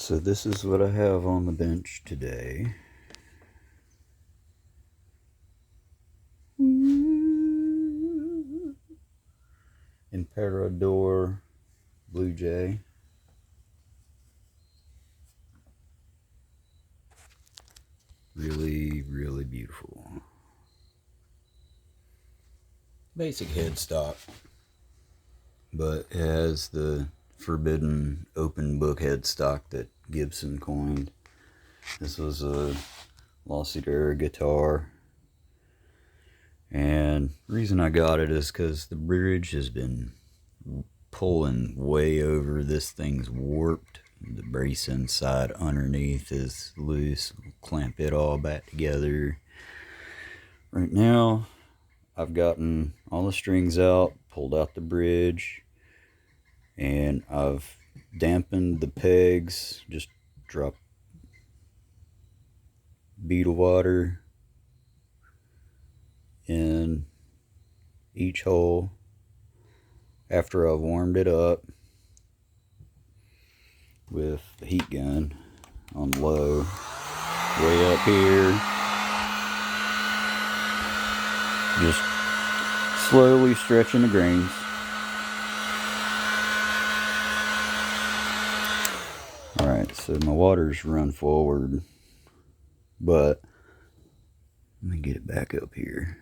So this is what I have on the bench today. Emperador Blue Jay. Really, really beautiful. Basic headstock, but it has the forbidden open book headstock that Gibson coined. This was a lawsuit era guitar, and the reason I got it is because the bridge has been pulling way over. This thing's warped. The brace inside underneath is loose. We'll clamp it all back together. Right now, I've gotten all the strings out, pulled out the bridge, and I've dampened the pegs. Just drop a bead of water in each hole after I've warmed it up with the heat gun on low, way up here. Just slowly stretching the grains. Alright, so my water's run forward, but let me get it back up here.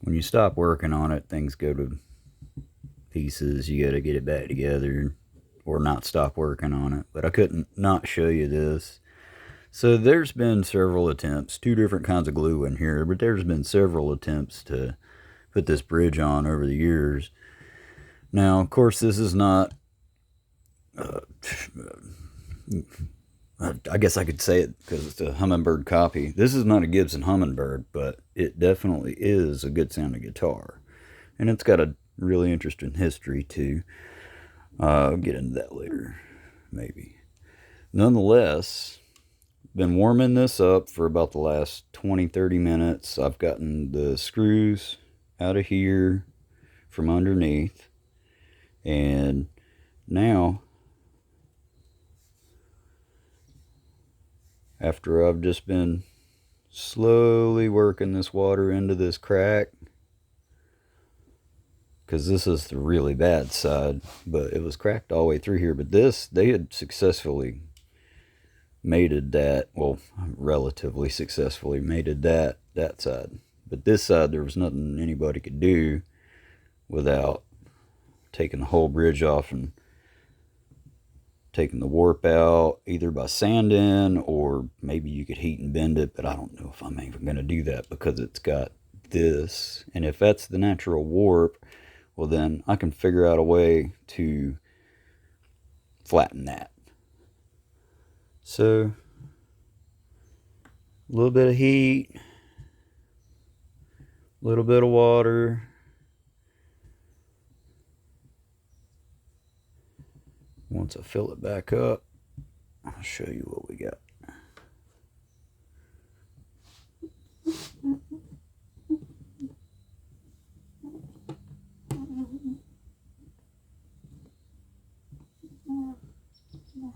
When you stop working on it, things go to pieces. You got to get it back together or not stop working on it. But I couldn't not show you this. So there's been several attempts, two different kinds of glue in here, but there's been several attempts to put this bridge on over the years. Now, of course, this is not I guess I could say it because it's a Humminbird copy. This is not a Gibson Humminbird, but it definitely is a good sounding guitar. And it's got a really interesting history too. I'll get into that later, maybe. Nonetheless, been warming this up for about the last 20-30 minutes. I've gotten the screws out of here from underneath. And now, after I've just been slowly working this water into this crack, because this is the really bad side, but it was cracked all the way through here. But this, they had successfully mated that, well, relatively successfully mated that side. But this side, there was nothing anybody could do without taking the whole bridge off and taking the warp out, either by sanding or maybe you could heat and bend it, but I don't know if I'm even going to do that because it's got this. And if that's the natural warp, well, then I can figure out a way to flatten that. So, a little bit of heat, a little bit of water. Once I fill it back up, I'll show you what we got.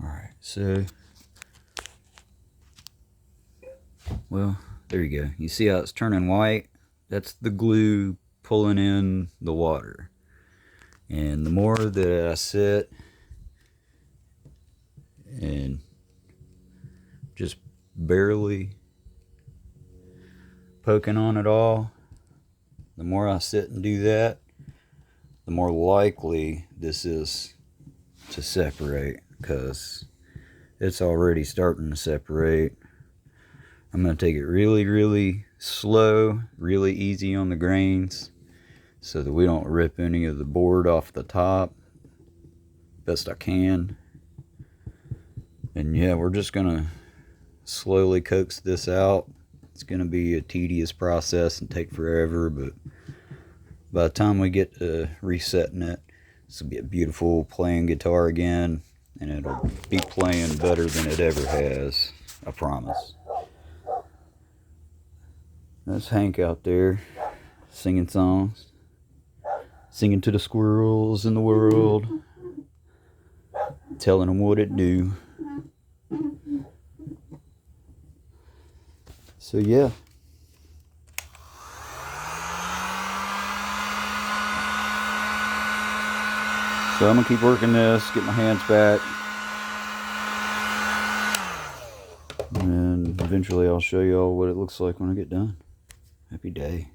Alright, so, well, there you go. You see how it's turning white? That's the glue pulling in the water. And the more that I sit and just barely poking on it all, the more I sit and do that, the more likely this is to separate, because it's already starting to separate. I'm going to take it really, really slow, really easy on the grains so that we don't rip any of the board off the top best I can. And yeah, we're just going to slowly coax this out. It's going to be a tedious process and take forever, but by the time we get to resetting it, this will be a beautiful playing guitar again, and it'll be playing better than it ever has, I promise. That's Hank out there singing songs, singing to the squirrels in the world, telling them what it do. So yeah. So I'm gonna keep working this, get my hands back, and eventually I'll show you all what it looks like when I get done. Happy day.